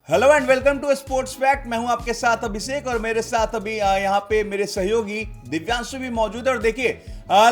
Hello and welcome to sports fact. मैं हूं आपके साथ अभिषेक और मेरे साथ अभी यहाँ पे मेरे सहयोगी दिव्यांशु भी मौजूद है। और देखिए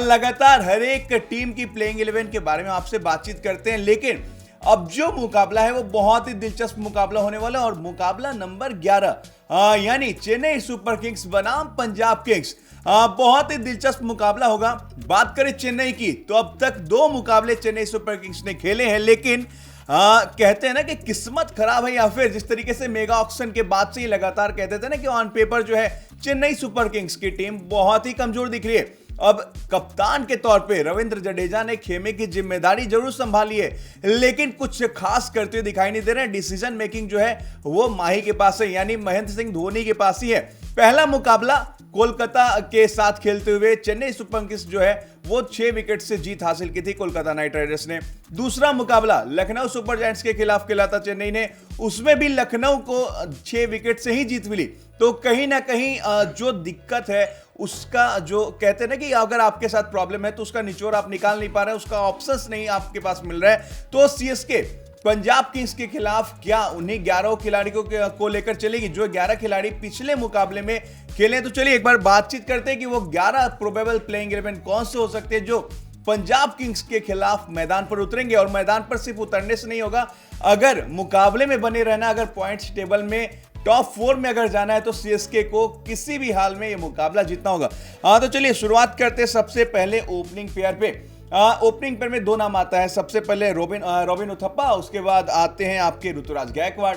लगातार हर एक टीम की प्लेइंग 11 के बारे में आपसे बातचीत करते हैं, लेकिन अब जो मुकाबला है वो बहुत ही दिलचस्प मुकाबला होने वाला है। और मुकाबला नंबर 11 यानी चेन्नई सुपर किंग्स बनाम पंजाब किंग्स, बहुत ही दिलचस्प मुकाबला होगा। बात करें चेन्नई की तो अब तक 2 मुकाबले चेन्नई सुपर किंग्स ने खेले हैं, लेकिन कहते हैं ना कि किस्मत खराब है, या फिर जिस तरीके से मेगा ऑक्शन के बाद से ही लगातार कहते थे ना कि ऑन पेपर जो है चेन्नई सुपर किंग्स की टीम बहुत ही कमजोर दिख रही है। अब कप्तान के तौर पे रविंद्र जडेजा ने खेमे की जिम्मेदारी जरूर संभाली है, लेकिन कुछ खास करते हुए दिखाई नहीं दे रहे हैं। डिसीजन मेकिंग जो है वो माही के पास है, यानी महेंद्र सिंह धोनी के पास ही है। पहला मुकाबला कोलकाता के साथ खेलते हुए चेन्नई सुपर किंग्स जो है वो 6 विकेट से जीत हासिल की थी कोलकाता नाइट राइडर्स ने। दूसरा मुकाबला लखनऊ सुपर जायंट्स के खिलाफ खेला था चेन्नई ने, उसमें भी लखनऊ को 6 विकेट से ही जीत मिली। तो कहीं ना कहीं जो दिक्कत है उसका, जो कहते हैं ना कि अगर आपके साथ प्रॉब्लम है तो उसका निचोड़ आप निकाल नहीं पा रहे हैं, उसका ऑप्शंस नहीं आपके पास मिल रहा है। तो सीएसके पंजाब किंग्स के खिलाफ क्या उन्हीं 11 खिलाड़ियों को लेकर चलेगी जो 11 खिलाड़ी पिछले मुकाबले में खेले? तो चलिए एक बार बातचीत करते हैं कि वो 11 प्रोबेबल प्लेइंग 11 कौन से हो सकते हैं जो पंजाब किंग्स के खिलाफ मैदान पर उतरेंगे। और मैदान पर सिर्फ उतरने से नहीं होगा, अगर मुकाबले में बने रहना, अगर पॉइंट्स टेबल में टॉप 4 में अगर जाना है तो सीएसके को किसी भी हाल में यह मुकाबला जीतना होगा। तो चलिए शुरुआत करते हैं सबसे पहले ओपनिंग पेयर पे। ओपनिंग पेयर में 2 नाम आता है। सबसे पहले रॉबिन उथप्पा, उसके बाद आते हैं आपके ऋतुराज गायकवाड़।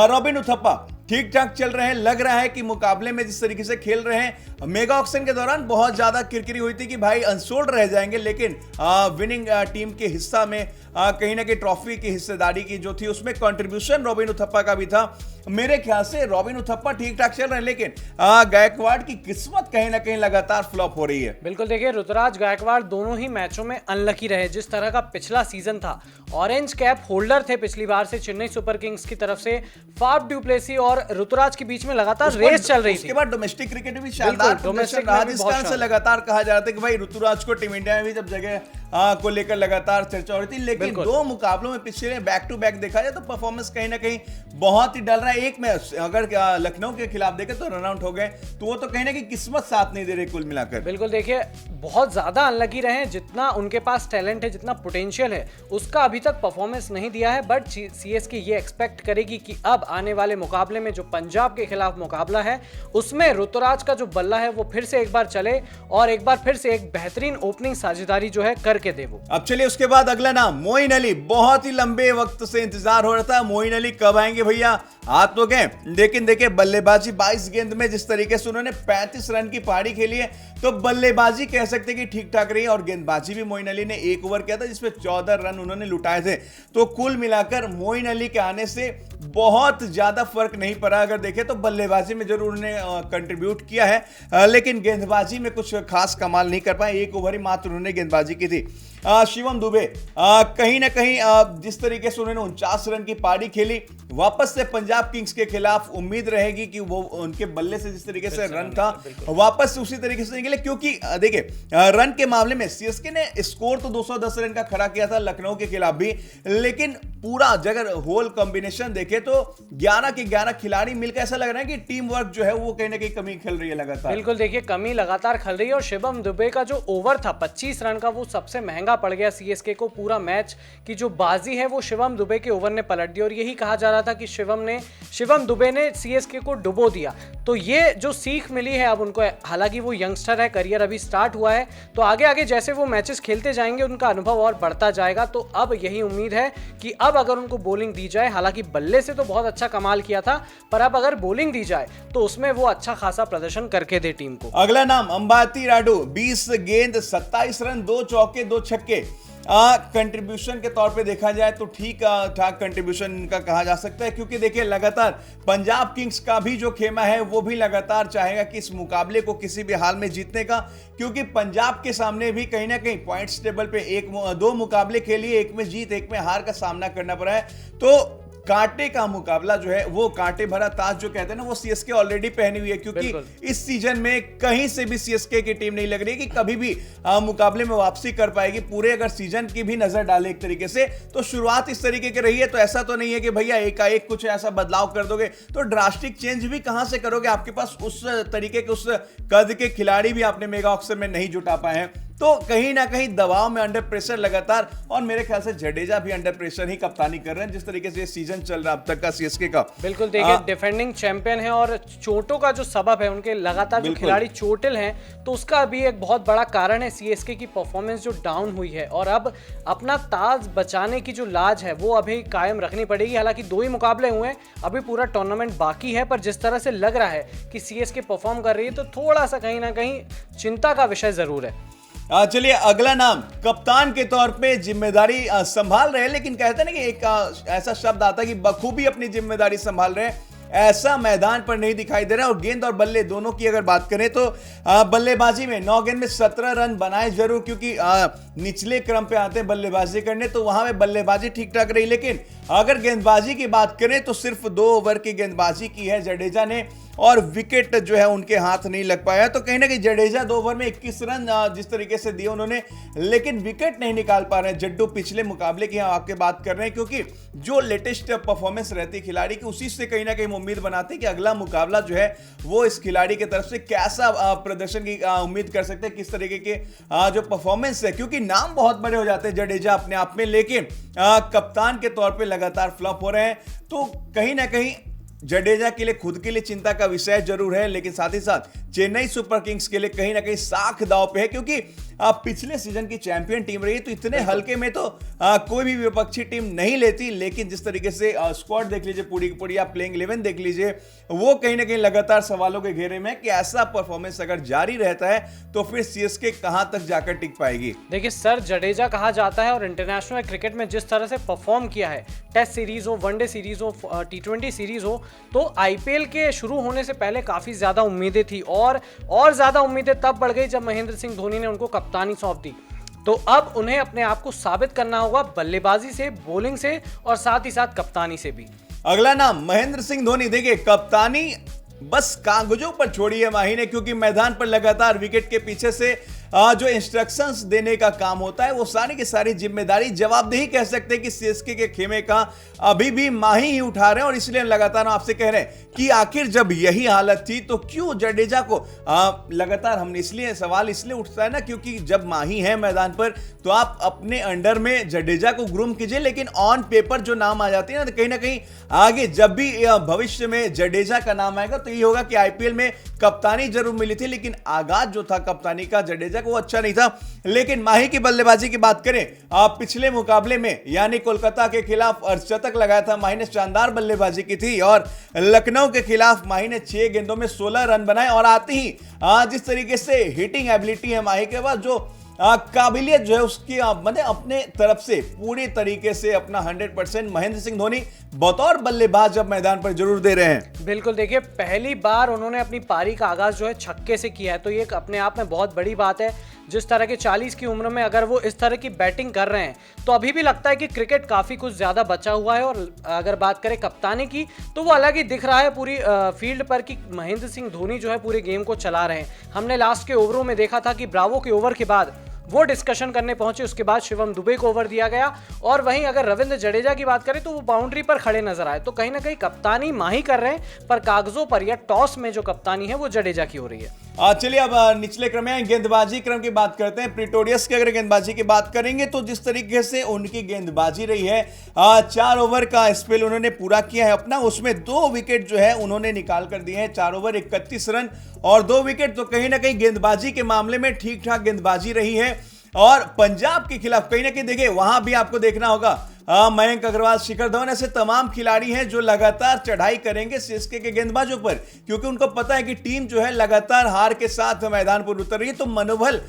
रॉबिन उथप्पा ठीक ठाक चल रहे हैं, लग रहा है कि मुकाबले में जिस तरीके से खेल रहे हैं, मेगा ऑक्शन के दौरान बहुत ज्यादा किरकिरी हुई थी कि भाई अनसोल्ड रह जाएंगे, लेकिन विनिंग टीम के हिस्सा में कहीं ना कहीं ट्रॉफी की हिस्सेदारी की जो थी उसमें कंट्रीब्यूशन रॉबिन उथप्पा का भी था। मेरे ख्याल से रॉबिन उथप्पा ठीक ठाक चल रहे हैं, लेकिन गायकवाड़ की किस्मत कहीं ना कहीं लगातार फ्लॉप हो रही है। बिल्कुल, देखिए ऋतुराज गायकवाड़ दोनों ही मैचों में अनलकी रहे। जिस तरह का पिछला सीजन था, ऑरेंज कैप होल्डर थे पिछली बार से चेन्नई सुपर किंग्स की तरफ से। फाफ डू प्लेसी और ऋतुराज के बीच में लगातार रेस चल रही थी। उसके बाद डोमेस्टिक क्रिकेट में भी शानदार प्रदर्शन रहा, जिस कारण से लगातार कहा जा रहा था कि भाई ऋतुराज को टीम इंडिया में भी जब जगह को लेकर लगातार चर्चा हो रही थी, लेकिन 2 मुकाबलों में पिछले बैक टू बैक देखा जाए तो परफॉर्मेंस कहीं ना कहीं बहुत ही डल रहा है। एक मैच अगर लखनऊ के खिलाफ देखे तो रन आउट हो गए, तो वो तो कहीं ना कहीं किस्मत साथ नहीं दे रही कुल मिलाकर। बिल्कुल, देखिए बहुत ज्यादा अनलकी रहे। जितना उनके पास टैलेंट है, जितना पोटेंशियल है, उसका अभी तक परफॉर्मेंस नहीं दिया है। बट सीएसके ये एक्सपेक्ट करेगी कि अब आने वाले मुकाबले में जो पंजाब के खिलाफ मुकाबला है उसमें ऋतुराज का जो बल्ला है वो फिर से एक बार चले और एक बार फिर से एक बेहतरीन ओपनिंग साझेदारी जो है करके दे वो। अब चलिए उसके बाद अगला नाम मोइन अली। बहुत ही लंबे वक्त से इंतजार हो रहा था, मोइन अली कब आएंगे भैया, हाथ तो गए। लेकिन देखिए बल्लेबाजी 22 गेंद में जिस तरीके से उन्होंने 35 रन की पारी खेली है, तो बल्लेबाजी कह सकते हैं कि ठीक ठाक रही। और गेंदबाजी भी मोइन अली ने 1 ओवर किया था जिसमें 14 रन उन्होंने लुटाए थे। तो कुल मिलाकर मोइन अली के आने से बहुत ज्यादा फर्क नहीं पड़ा। अगर देखें तो बल्लेबाजी में जरूर उन्होंने कंट्रीब्यूट किया है, लेकिन गेंदबाजी में कुछ खास कमाल नहीं कर पाए। 1 ओवर ही मात्र उन्होंने गेंदबाजी की थी। शिवम दुबे कहीं ना कहीं जिस तरीके से उन्होंने 49 रन की पारी खेली, वापस से पंजाब किंग्स के खिलाफ उम्मीद रहेगी कि वो उनके बल्ले से जिस तरीके से रन था वापस उसी तरीके से निकले। क्योंकि देखिए रन के मामले में सीएसके ने स्कोर तो 210 रन का खड़ा किया था लखनऊ के खिलाफ भी, लेकिन पूरा अगर होल कॉम्बिनेशन देखे तो 11 के 11 खिलाड़ी मिलकर ऐसा लग रहा है कि टीम वर्क जो है वो कहीं ना कहीं कमी खेल रही है लगातार। बिल्कुल, देखिए कमी लगातार खल रही है। और शिवम दुबे का जो ओवर था 25 रन का, वो सबसे महंगा पड़ गया सीएसके को। पूरा मैच की जो बाजी है वो शिवम दुबे के ओवर ने पलट दी, और यही कहा जा रहा था कि शिवम दुबे ने सीएसके को डुबो दिया। तो ये जो सीख मिली है अब उनको, हालांकि वो यंगस्टर है, करियर अभी स्टार्ट हुआ है, तो आगे आगे जैसे वो मैचेस खेलते जाएंगे उनका अनुभव और बढ़ता जाएगा। तो अब यही उम्मीद है कि अब अगर उनको बॉलिंग दी जाए, हालांकि बल्ले से तो बहुत अच्छा कमाल किया था, पर अब अगर बॉलिंग दी जाए तो उसमें वो अच्छा खासा प्रदर्शन करके दे टीम को। अगला नाम अंबाती रायडू। 20 गेंद 27 रन, 2 चौके 2 छक्के। कंट्रीब्यूशन के तौर पे देखा जाए तो ठीक ठाक कंट्रीब्यूशन का कहा जा सकता है, क्योंकि देखिए लगातार पंजाब किंग्स का भी जो खेमा है वो भी लगातार चाहेगा कि इस मुकाबले को किसी भी हाल में जीतने का, क्योंकि पंजाब के सामने भी कहीं ना कहीं पॉइंट्स टेबल पे 2 मुकाबले खेलिए, एक में जीत एक में हार का सामना करना पड़ा है। तो कांटे का मुकाबला जो है, वो कांटे भरा ताज जो कहते हैं ना, वो सीएसके ऑलरेडी पहनी हुई है, क्योंकि इस सीजन में कहीं से भी सीएसके की टीम नहीं लग रही कि कभी भी मुकाबले में वापसी कर पाएगी। पूरे अगर सीजन की भी नजर डाले एक तरीके से, तो शुरुआत इस तरीके की रही है। तो ऐसा तो नहीं है कि भैया एकाएक कुछ ऐसा बदलाव कर दोगे, तो ड्रास्टिक चेंज भी कहां से करोगे? आपके पास उस तरीके के, उस कद के खिलाड़ी भी आपने मेगा ऑक्शन में नहीं जुटा पाए हैं। तो कहीं ना कहीं दबाव में, अंडर प्रेशर लगातार, और मेरे ख्याल से जडेजा भी अंडर प्रेशर ही कप्तानी कर रहे हैं, जिस तरीके से ये सीजन चल रहा है अब तक का सीएसके का। बिल्कुल, देखिए डिफेंडिंग चैंपियन है और चोटों का जो सबब है, उनके लगातार जो खिलाड़ी चोटिल हैं, तो उसका भी एक बहुत बड़ा कारण है सीएसके की परफॉर्मेंस जो डाउन हुई है। और अब अपना ताज बचाने की जो लाज है वो अभी कायम रखनी पड़ेगी। हालांकि 2 ही मुकाबले हुए हैं, अभी पूरा टूर्नामेंट बाकी है, पर जिस तरह से लग रहा है कि सीएसके परफॉर्म कर रही है, तो थोड़ा सा कहीं ना कहीं चिंता का विषय जरूर है। चलिए, अगला नाम, कप्तान के तौर पे जिम्मेदारी संभाल रहे हैं, लेकिन कहते हैं ना कि एक ऐसा शब्द आता है कि बखूबी अपनी जिम्मेदारी संभाल रहे हैं, ऐसा मैदान पर नहीं दिखाई दे रहा है। और गेंद और बल्ले दोनों की अगर बात करें तो बल्लेबाजी में 9 गेंद में 17 रन बनाए जरूर, क्योंकि निचले क्रम पे आते हैं बल्लेबाजी करने, तो वहां में बल्लेबाजी ठीक ठाक रही। लेकिन अगर गेंदबाजी की बात करें तो सिर्फ 2 ओवर की गेंदबाजी की है जडेजा ने, और विकेट जो है उनके हाथ नहीं लग पाया। तो कहीं ना कहीं जडेजा 2 ओवर में 21 रन जिस तरीके से दिए उन्होंने, लेकिन विकेट नहीं निकाल पा रहे हैं। जड्डू पिछले मुकाबले की आपके बात कर रहे हैं, क्योंकि जो लेटेस्ट परफॉर्मेंस रहती है खिलाड़ी की, उसी से कहीं ना कहीं उम्मीद बनाते हैं कि अगला मुकाबला जो है वो इस खिलाड़ी की तरफ से कैसा प्रदर्शन की उम्मीद कर सकते हैं, किस तरीके के जो परफॉर्मेंस है, क्योंकि नाम बहुत बड़े हो जाते हैं जडेजा अपने आप में, लेकिन कप्तान के तौर पे लगातार फ्लॉप हो रहे हैं। तो कहीं ना कहीं जडेजा के लिए खुद के लिए चिंता का विषय जरूर है, लेकिन साथ ही साथ चेन्नई सुपर किंग्स के लिए कहीं ना कहीं साख दांव पे है, क्योंकि पिछले सीजन की चैंपियन टीम रही है, तो इतने हल्के में तो कोई भी विपक्षी टीम नहीं लेती। लेकिन जिस तरीके से स्क्वाड देख लीजिए, पूरी की पूरी आप प्लेइंग 11 देख लीजिए, वो कहीं ना कहीं लगातार सवालों के घेरे में कि ऐसा परफॉर्मेंस अगर जारी रहता है तो फिर सीएसके कहां तक जाकर टिक पाएगी। देखिए सर जडेजा कहा जाता है, और इंटरनेशनल क्रिकेट में जिस तरह से परफॉर्म किया है, टेस्ट सीरीज हो, वनडे सीरीज हो, T20 सीरीज हो, तो आईपीएल के शुरू होने से पहले काफी ज्यादा उम्मीदें थी, और ज्यादा उम्मीदें तब बढ़ गई जब महेंद्र सिंह धोनी ने उनको कप्तानी सौंप दी। तो अब उन्हें अपने आप को साबित करना होगा, बल्लेबाजी से, बॉलिंग से, और साथ ही साथ कप्तानी से भी। अगला नाम महेंद्र सिंह धोनी। देखिए, कप्तानी बस कागजों पर छोड़ी है माही ने, क्योंकि मैदान पर लगातार विकेट के पीछे से जो इंस्ट्रक्शंस देने का काम होता है, वो सारी की सारी जिम्मेदारी, जवाबदेही कह सकते हैं कि सीएसके के खेमे का अभी भी माही ही उठा रहे हैं। और इसलिए लगातार आपसे कह रहे हैं कि आखिर जब यही हालत थी तो क्यों जडेजा को लगातार, हम इसलिए सवाल इसलिए उठता है ना, क्योंकि जब माही है मैदान पर तो आप अपने अंडर में जडेजा को ग्रूम कीजिए, लेकिन ऑन पेपर जो नाम आ जाती है ना, तो कहीं ना कहीं आगे जब भी भविष्य में जडेजा का नाम आएगा तो ये होगा कि आईपीएल में कप्तानी जरूर मिली थी, लेकिन आगाज जो था कप्तानी का जडेजा को, वो अच्छा नहीं था। लेकिन माही की बल्लेबाजी की बात करें, पिछले मुकाबले में यानी कोलकाता के खिलाफ अर्धशतक लगाया था माही ने, शानदार बल्लेबाजी की थी, और लखनऊ के खिलाफ माही ने 6 गेंदों में 16 रन बनाए। और आते ही जिस तरीके से हिटिंग एबिलिटी है माही के पास, जो काबिलियत जो है उसकी, मतलब अपने तरफ से पूरी तरीके से अपना 100% महेंद्र सिंह धोनी बतौर बल्लेबाज जब मैदान पर जरूर दे रहे हैं। बिल्कुल, देखिए पहली बार उन्होंने अपनी पारी का आगाज जो है छक्के से किया है, तो ये अपने आप में बहुत बड़ी बात है। जिस तरह के 40 की उम्र में अगर वो इस तरह की बैटिंग कर रहे हैं, तो अभी भी लगता है कि क्रिकेट काफी कुछ ज्यादा बचा हुआ है। और अगर बात करें कप्तानी की, तो वो अलग ही दिख रहा है पूरी फील्ड पर कि महेंद्र सिंह धोनी जो है पूरे गेम को चला रहे हैं। हमने लास्ट के ओवरों में देखा था कि ब्रावो के ओवर के बाद वो डिस्कशन करने पहुंचे, उसके बाद शिवम दुबे को ओवर दिया गया, और वहीं अगर रविंद्र जडेजा की बात करें तो वो बाउंड्री पर खड़े नजर आए। तो कहीं ना कहीं कप्तानी माही कर रहे हैं, पर कागजों पर या टॉस में जो कप्तानी है वो जडेजा की हो रही है। चलिए अब निचले क्रम में गेंदबाजी क्रम की बात करते हैं। प्रिटोरियस की अगर गेंदबाजी की बात करेंगे तो जिस तरीके से उनकी गेंदबाजी रही है, 4 ओवर का स्पेल उन्होंने पूरा किया है अपना, उसमें 2 विकेट जो है उन्होंने निकाल कर दिए हैं। 4 ओवर 31 रन और 2 विकेट। तो कहीं ना कहीं गेंदबाजी के मामले में ठीक ठाक गेंदबाजी रही है। और पंजाब के खिलाफ कहीं ना कहीं देखिए, वहां भी आपको देखना होगा मयंक अग्रवाल, शिखर धवन, ऐसे तमाम खिलाड़ी हैं जो लगातार चढ़ाई करेंगे सीएसके के गेंदबाजों पर, क्योंकि उनको पता है कि टीम जो है लगातार हार के साथ मैदान पर उतर रही है, तो मनोबल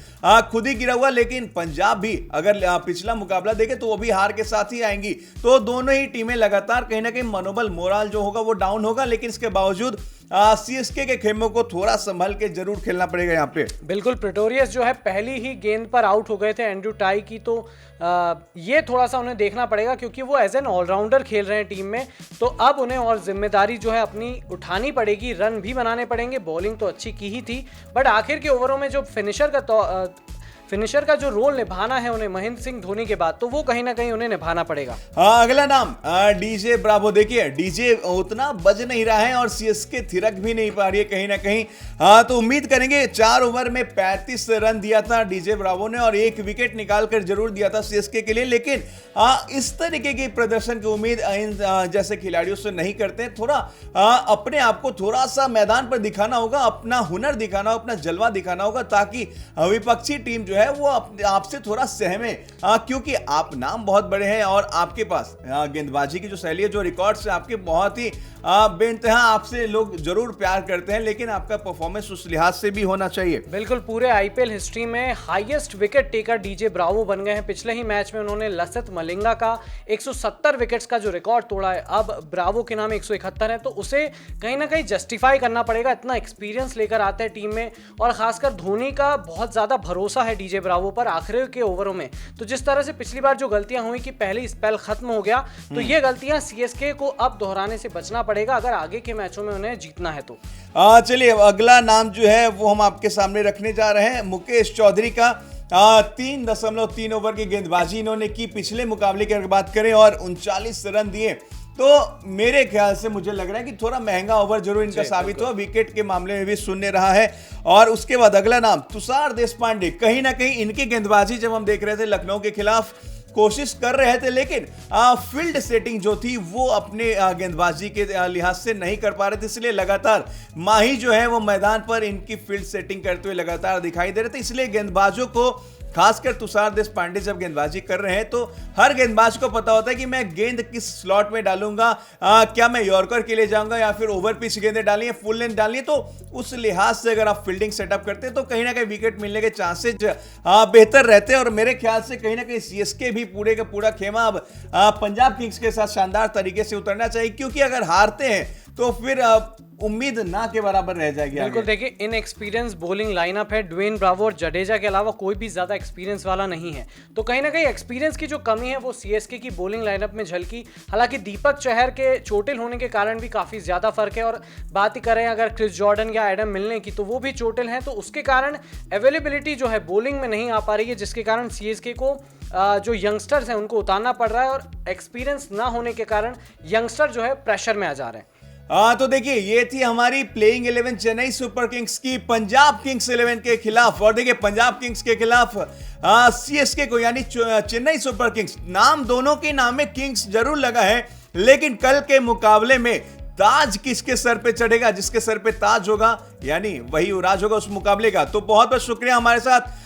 खुद ही गिरा हुआ। लेकिन पंजाब भी अगर पिछला मुकाबला देखे तो वो भी हार के साथ ही आएंगी। तो दोनों ही टीमें लगातार कहीं ना कहीं मनोबल, मोरल जो होगा वो डाउन होगा, लेकिन इसके बावजूद सीएसके के खेमों को थोड़ा संभल के जरूर खेलना पड़ेगा यहाँ पे। बिल्कुल, प्रिटोरियस जो है पहली ही गेंद पर आउट हो गए थे एंड्रू टाई की, तो ये थोड़ा सा उन्हें देखना पड़ेगा पड़ेगा, क्योंकि वो एज एन ऑलराउंडर खेल रहे हैं टीम में। तो अब उन्हें और जिम्मेदारी जो है अपनी उठानी पड़ेगी, रन भी बनाने पड़ेंगे। बॉलिंग तो अच्छी की ही थी, बट आखिर के ओवरों में जो फिनिशर का जो रोल निभाना है उन्हें महेंद्र सिंह धोनी के बाद, तो वो कहीं ना कहीं उन्हें निभाना पड़ेगा। हाँ, अगला नाम डीजे ब्रावो। देखिए डीजे उतना बज नहीं रहा है और सीएसके थिरक भी नहीं पा रही है कहीं ना कहीं। हाँ, तो उम्मीद करेंगे 4 ओवर में 35 रन दिया था डीजे ब्रावो ने और 1 विकेट निकाल कर जरूर दिया था सीएसके के लिए, लेकिन इस तरीके की प्रदर्शन की उम्मीद इन जैसे खिलाड़ियों से नहीं करते। थोड़ा अपने आप को थोड़ा सा मैदान पर दिखाना होगा, अपना हुनर दिखाना होगा, अपना जलवा दिखाना होगा, ताकि विपक्षी टीम जो है वो आपसे थोड़ा सहमे, क्योंकि आप नाम बहुत बड़े हैं और आपके पास गेंदबाजी की जो शैली है, जो रिकॉर्ड्स है आपके बहुत ही बेइंतहा, आपसे लोग जरूर प्यार करते हैं, लेकिन आपका परफॉर्मेंस उस लिहाज से भी होना चाहिए। बिल्कुल, पूरे आईपीएल हिस्ट्री में highest wicket taker DJ Bravo बन गए हैं। पिछले ही मैच में उन्होंने लसित मलिंगा का 170 विकेट्स का जो रिकॉर्ड तोड़ा है, अब ब्रावो के नाम 171 है, तो उसे कहीं ना कहीं जस्टिफाई करना पड़ेगा। इतना एक्सपीरियंस लेकर आते हैं टीम में और खासकर धोनी का बहुत ज्यादा भरोसा है डीजे ब्रावो पर आखिरी के ओवरों में। तो जिस तरह से पिछली बार जो गलतियां हुई कि पहली स्पेल खत्म हो गया, तो ये गलतियां सीएसके को अब दोहराने से बचना पड़ेगा अगर आगे के मैचों में उन्हें जीतना है तो। चलिए अगला नाम जो है वो हम आपके सामने रखने जा रहे हैं मुकेश चौधरी का। 3.3 ओवर की गेंदबाजी इन्होंने की पिछले मुकाबले की अगर बात करें और 39 रन दिए, तो मेरे ख्याल से मुझे लग रहा है कि थोड़ा महंगा ओवर जरूर इनका साबित हुआ, विकेट के मामले में भी शून्य रहा है। और उसके बाद अगला नाम तुषार देशपांडे। कहीं ना कहीं इनकी गेंदबाजी जब हम देख रहे थे लखनऊ के खिलाफ कोशिश कर रहे थे, लेकिन फील्ड सेटिंग जो थी वो अपने गेंदबाजी के लिहाज से नहीं कर पा रहे थे, इसलिए लगातार माही जो है वो मैदान पर इनकी फील्ड सेटिंग करते हुए लगातार दिखाई दे रहे थे। इसलिए गेंदबाजों को, खासकर तुषार देशपांडे जब गेंदबाजी कर रहे हैं, तो हर गेंदबाज को पता होता है कि मैं गेंद किस स्लॉट में डालूंगा, क्या मैं यॉर्कर के लिए जाऊंगा या फिर ओवर पिच गेंदें डाली है, फुल लेंथ डाली है। तो उस लिहाज से अगर आप फील्डिंग सेटअप करते हैं तो कहीं ना कहीं विकेट मिलने के चांसेस बेहतर रहते हैं। और मेरे ख्याल से कहीं ना कहीं सीएसके भी पूरे का पूरा खेमा अब पंजाब किंग्स के साथ शानदार तरीके से उतरना चाहिए, क्योंकि अगर हारते हैं तो फिर उम्मीद ना के बराबर रह जाएगी। बिल्कुल, देखिए इन एक्सपीरियंस बॉलिंग लाइनअप है, ड्वेन ब्रावो और जडेजा के अलावा कोई भी ज्यादा एक्सपीरियंस वाला नहीं है। तो कहीं ना कहीं एक्सपीरियंस की जो कमी है वो सीएसके की बॉलिंग लाइनअप में झलकी। हालांकि दीपक चहर के चोटिल होने के कारण भी काफी ज्यादा फर्क है, और बात ही करें अगर क्रिस जॉर्डन या एडम मिलने की, तो वो भी चोटिल हैं, तो उसके कारण अवेलेबिलिटी जो है बॉलिंग में नहीं आ पा रही है, जिसके कारण सीएसके को जो यंगस्टर्स हैं उनको उतारना पड़ रहा है, और एक्सपीरियंस ना होने के कारण यंगस्टर जो है प्रेशर में आ जा रहे हैं। तो देखिए ये थी हमारी प्लेइंग 11 चेन्नई सुपर किंग्स की पंजाब किंग्स 11 के खिलाफ। और देखिए पंजाब किंग्स के खिलाफ सीएसके को, यानी चेन्नई सुपर किंग्स, नाम दोनों के नाम में किंग्स जरूर लगा है, लेकिन कल के मुकाबले में ताज किसके सर पे चढ़ेगा, जिसके सर पे ताज होगा यानी वही उराज होगा उस मुकाबले का। तो बहुत बहुत शुक्रिया हमारे साथ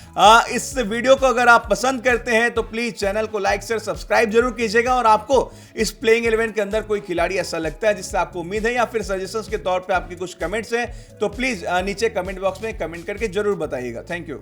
इस वीडियो को अगर आप पसंद करते हैं तो प्लीज चैनल को लाइक शेयर सब्सक्राइब जरूर कीजिएगा। और आपको इस प्लेइंग 11 के अंदर कोई खिलाड़ी ऐसा लगता है जिससे आपको उम्मीद है या फिर सजेशंस के तौर पे आपके कुछ कमेंट्स हैं, तो प्लीज नीचे कमेंट बॉक्स में कमेंट करके जरूर बताइएगा। Thank you.